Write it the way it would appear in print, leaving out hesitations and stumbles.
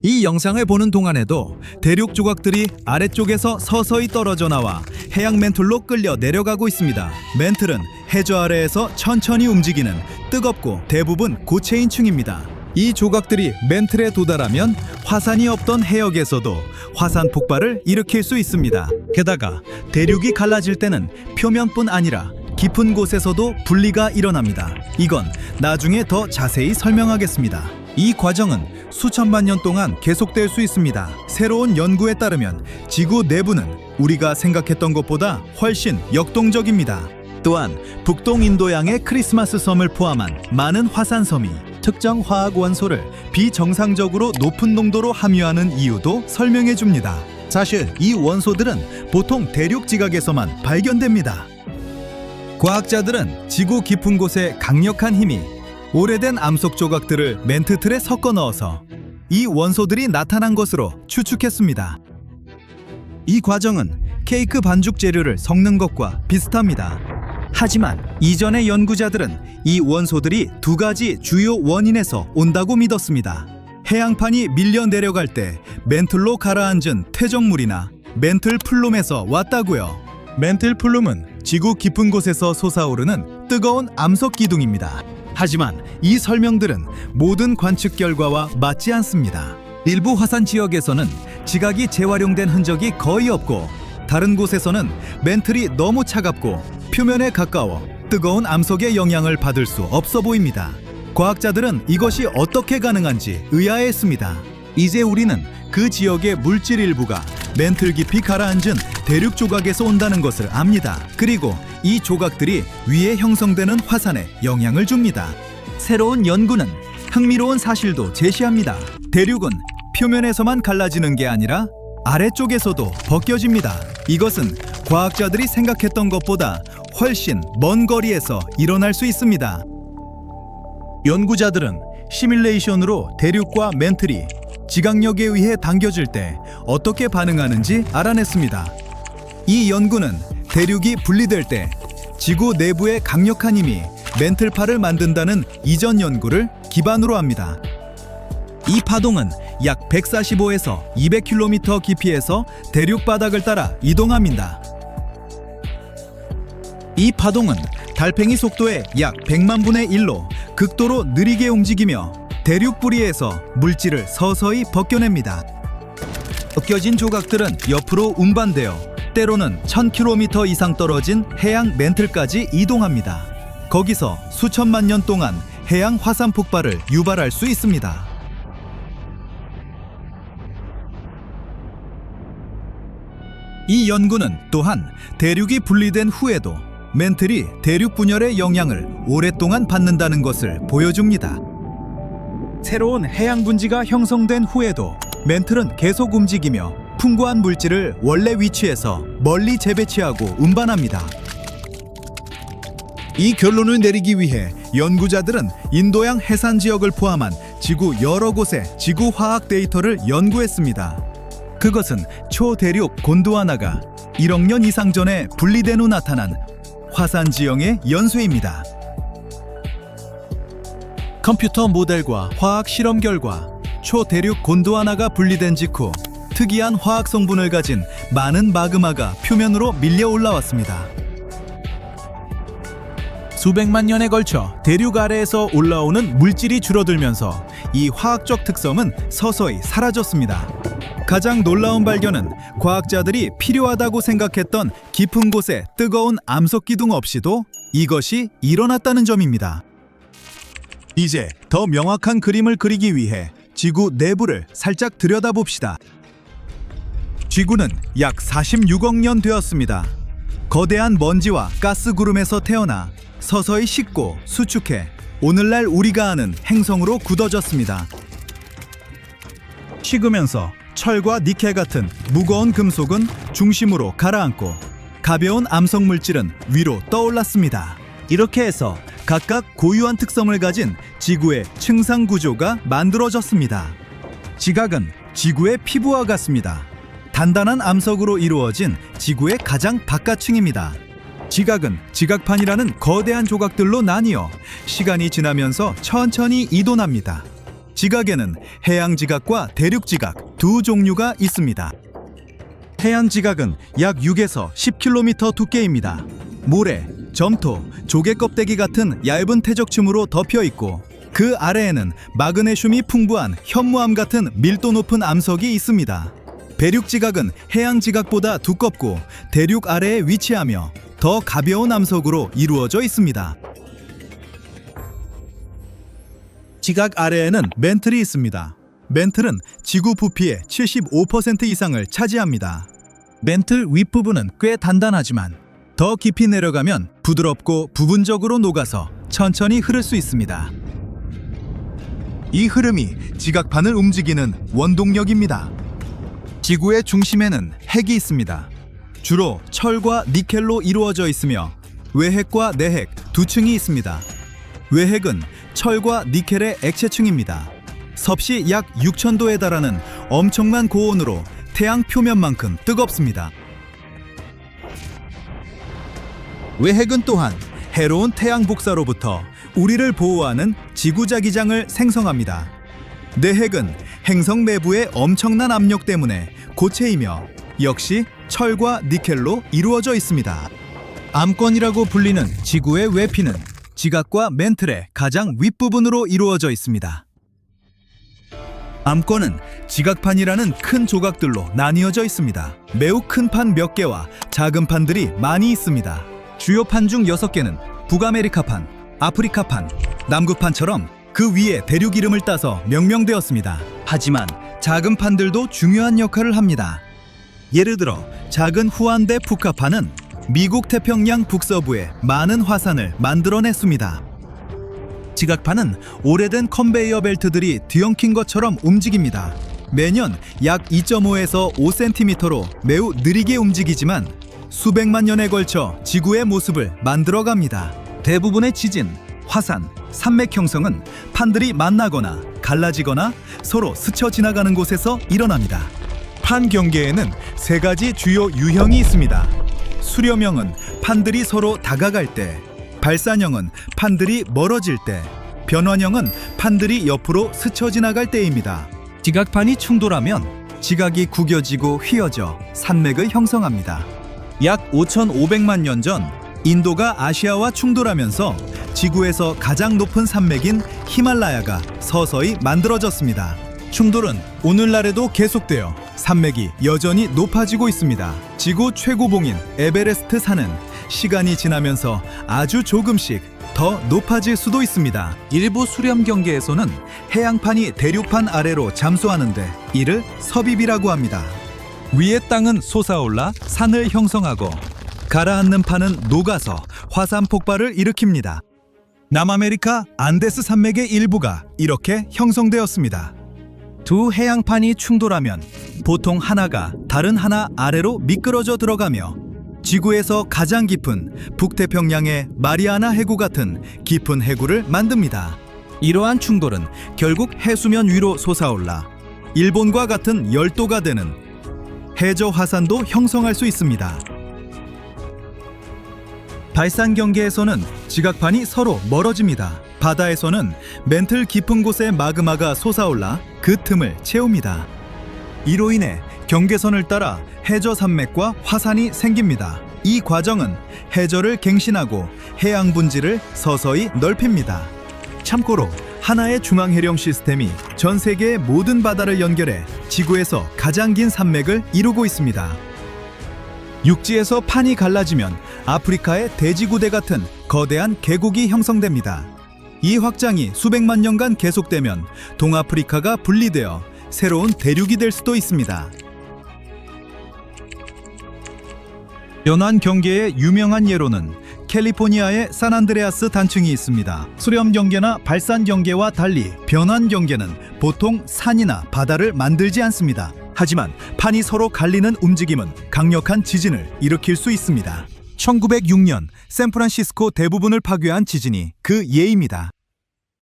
이 영상을 보는 동안에도 대륙 조각들이 아래쪽에서 서서히 떨어져 나와 해양 멘틀로 끌려 내려가고 있습니다. 멘틀은 해저 아래에서 천천히 움직이는 뜨겁고 대부분 고체인 층입니다. 이 조각들이 멘틀에 도달하면 화산이 없던 해역에서도 화산 폭발을 일으킬 수 있습니다. 게다가 대륙이 갈라질 때는 표면뿐 아니라 깊은 곳에서도 분리가 일어납니다. 이건 나중에 더 자세히 설명하겠습니다. 이 과정은 수천만 년 동안 계속될 수 있습니다. 새로운 연구에 따르면 지구 내부는 우리가 생각했던 것보다 훨씬 역동적입니다. 또한 북동 인도양의 크리스마스 섬을 포함한 많은 화산섬이 특정 화학 원소를 비정상적으로 높은 농도로 함유하는 이유도 설명해 줍니다. 사실 이 원소들은 보통 대륙 지각에서만 발견됩니다. 과학자들은 지구 깊은 곳에 강력한 힘이 오래된 암석 조각들을 멘트틀에 섞어 넣어서 이 원소들이 나타난 것으로 추측했습니다. 이 과정은 케이크 반죽 재료를 섞는 것과 비슷합니다. 하지만 이전의 연구자들은 이 원소들이 두 가지 주요 원인에서 온다고 믿었습니다. 해양판이 밀려 내려갈 때 멘틀로 가라앉은 퇴적물이나 멘틀 플룸에서 왔다고요. 멘틀 플룸은 지구 깊은 곳에서 솟아오르는 뜨거운 암석 기둥입니다. 하지만 이 설명들은 모든 관측 결과와 맞지 않습니다. 일부 화산 지역에서는 지각이 재활용된 흔적이 거의 없고, 다른 곳에서는 멘틀이 너무 차갑고 표면에 가까워 뜨거운 암석의 영향을 받을 수 없어 보입니다. 과학자들은 이것이 어떻게 가능한지 의아해했습니다. 이제 우리는 그 지역의 물질 일부가 멘틀 깊이 가라앉은 대륙 조각에서 온다는 것을 압니다. 그리고 이 조각들이 위에 형성되는 화산에 영향을 줍니다. 새로운 연구는 흥미로운 사실도 제시합니다. 대륙은 표면에서만 갈라지는 게 아니라 아래쪽에서도 벗겨집니다. 이것은 과학자들이 생각했던 것보다 훨씬 먼 거리에서 일어날 수 있습니다. 연구자들은 시뮬레이션으로 대륙과 멘틀이 지각력에 의해 당겨질 때 어떻게 반응하는지 알아냈습니다. 이 연구는 대륙이 분리될 때 지구 내부의 강력한 힘이 멘틀파를 만든다는 이전 연구를 기반으로 합니다. 이 파동은 약 145에서 200km 깊이에서 대륙 바닥을 따라 이동합니다. 이 파동은 달팽이 속도의 약 100만 분의 1로 극도로 느리게 움직이며 대륙 뿌리에서 물질을 서서히 벗겨냅니다. 벗겨진 조각들은 옆으로 운반되어 때로는 1000km 이상 떨어진 해양 멘틀까지 이동합니다. 거기서 수천만 년 동안 해양 화산 폭발을 유발할 수 있습니다. 이 연구는 또한 대륙이 분리된 후에도 멘틀이 대륙 분열의 영향을 오랫동안 받는다는 것을 보여줍니다. 새로운 해양 분지가 형성된 후에도 멘틀은 계속 움직이며 풍부한 물질을 원래 위치에서 멀리 재배치하고 운반합니다. 이 결론을 내리기 위해 연구자들은 인도양 해산 지역을 포함한 지구 여러 곳의 지구 화학 데이터를 연구했습니다. 그것은 초대륙 곤드와나가 1억 년 이상 전에 분리된 후 나타난 화산 지형의 연쇄입니다. 컴퓨터 모델과 화학 실험 결과 초대륙 곤드와나가 분리된 직후 특이한 화학 성분을 가진 많은 마그마가 표면으로 밀려 올라왔습니다. 수백만 년에 걸쳐 대륙 아래에서 올라오는 물질이 줄어들면서 이 화학적 특성은 서서히 사라졌습니다. 가장 놀라운 발견은 과학자들이 필요하다고 생각했던 깊은 곳의 뜨거운 암석 기둥 없이도 이것이 일어났다는 점입니다. 이제 더 명확한 그림을 그리기 위해 지구 내부를 살짝 들여다봅시다. 지구는 약 46억 년 되었습니다. 거대한 먼지와 가스 구름에서 태어나 서서히 식고 수축해 오늘날 우리가 아는 행성으로 굳어졌습니다. 식으면서 철과 니켈 같은 무거운 금속은 중심으로 가라앉고 가벼운 암석 물질은 위로 떠올랐습니다. 이렇게 해서 각각 고유한 특성을 가진 지구의 층상 구조가 만들어졌습니다. 지각은 지구의 피부와 같습니다. 단단한 암석으로 이루어진 지구의 가장 바깥층입니다. 지각은 지각판이라는 거대한 조각들로 나뉘어 시간이 지나면서 천천히 이동합니다. 지각에는 해양 지각과 대륙 지각 두 종류가 있습니다. 해안 지각은 약 6에서 10km 두께입니다. 모래, 점토, 조개 껍데기 같은 얇은 퇴적층으로 덮여 있고 그 아래에는 마그네슘이 풍부한 현무암 같은 밀도 높은 암석이 있습니다. 배륙 지각은 해양 지각보다 두껍고 대륙 아래에 위치하며 더 가벼운 암석으로 이루어져 있습니다. 지각 아래에는 멘틀이 있습니다. 멘틀은 지구 부피의 75% 이상을 차지합니다. 멘틀 윗부분은 꽤 단단하지만 더 깊이 내려가면 부드럽고 부분적으로 녹아서 천천히 흐를 수 있습니다. 이 흐름이 지각판을 움직이는 원동력입니다. 지구의 중심에는 핵이 있습니다. 주로 철과 니켈로 이루어져 있으며 외핵과 내핵 두 층이 있습니다. 외핵은 철과 니켈의 액체층입니다. 섭씨 약 6000도에 달하는 엄청난 고온으로 태양 표면만큼 뜨겁습니다. 외핵은 또한 해로운 태양 복사로부터 우리를 보호하는 지구자기장을 생성합니다. 내핵은 행성 내부의 엄청난 압력 때문에 고체이며 역시 철과 니켈로 이루어져 있습니다. 암권이라고 불리는 지구의 외피는 지각과 멘틀의 가장 윗부분으로 이루어져 있습니다. 암권은 지각판이라는 큰 조각들로 나뉘어져 있습니다. 매우 큰 판 몇 개와 작은 판들이 많이 있습니다. 주요 판 중 6개는 북아메리카판, 아프리카판, 남극판처럼 그 위에 대륙 이름을 따서 명명되었습니다. 하지만 작은 판들도 중요한 역할을 합니다. 예를 들어 작은 후안대 푸카판은 미국 태평양 북서부에 많은 화산을 만들어냈습니다. 지각판은 오래된 컨베이어 벨트들이 뒤엉킨 것처럼 움직입니다. 매년 약 2.5에서 5cm로 매우 느리게 움직이지만 수백만 년에 걸쳐 지구의 모습을 만들어갑니다. 대부분의 지진, 화산, 산맥 형성은 판들이 만나거나 갈라지거나 서로 스쳐 지나가는 곳에서 일어납니다. 판 경계에는 3가지 주요 유형이 있습니다. 수렴형은 판들이 서로 다가갈 때, 발산형은 판들이 멀어질 때, 변환형은 판들이 옆으로 스쳐 지나갈 때입니다. 지각판이 충돌하면 지각이 구겨지고 휘어져 산맥을 형성합니다. 약 5,500만 년 전 인도가 아시아와 충돌하면서 지구에서 가장 높은 산맥인 히말라야가 서서히 만들어졌습니다. 충돌은 오늘날에도 계속되어 산맥이 여전히 높아지고 있습니다. 지구 최고봉인 에베레스트 산은 시간이 지나면서 아주 조금씩 더 높아질 수도 있습니다. 일부 수렴 경계에서는 해양판이 대륙판 아래로 잠수하는데 이를 섭입이라고 합니다. 위의 땅은 솟아올라 산을 형성하고 가라앉는 판은 녹아서 화산 폭발을 일으킵니다. 남아메리카 안데스 산맥의 일부가 이렇게 형성되었습니다. 두 해양판이 충돌하면 보통 하나가 다른 하나 아래로 미끄러져 들어가며 지구에서 가장 깊은 북태평양의 마리아나 해구 같은 깊은 해구를 만듭니다. 이러한 충돌은 결국 해수면 위로 솟아올라 일본과 같은 열도가 되는 해저 화산도 형성할 수 있습니다. 발산 경계에서는 지각판이 서로 멀어집니다. 바다에서는 멘틀 깊은 곳에 마그마가 솟아올라 그 틈을 채웁니다. 이로 인해 경계선을 따라 해저 산맥과 화산이 생깁니다. 이 과정은 해저를 갱신하고 해양 분지를 서서히 넓힙니다. 참고로 하나의 중앙해령 시스템이 전 세계의 모든 바다를 연결해 지구에서 가장 긴 산맥을 이루고 있습니다. 육지에서 판이 갈라지면 아프리카의 대지구대 같은 거대한 계곡이 형성됩니다. 이 확장이 수백만 년간 계속되면 동아프리카가 분리되어 새로운 대륙이 될 수도 있습니다. 연안 경계의 유명한 예로는 캘리포니아의 산안드레아스 단층이 있습니다. 수렴 경계나 발산 경계와 달리 변환 경계는 보통 산이나 바다를 만들지 않습니다. 하지만 판이 서로 갈리는 움직임은 강력한 지진을 일으킬 수 있습니다. 1906년 샌프란시스코 대부분을 파괴한 지진이 그 예입니다.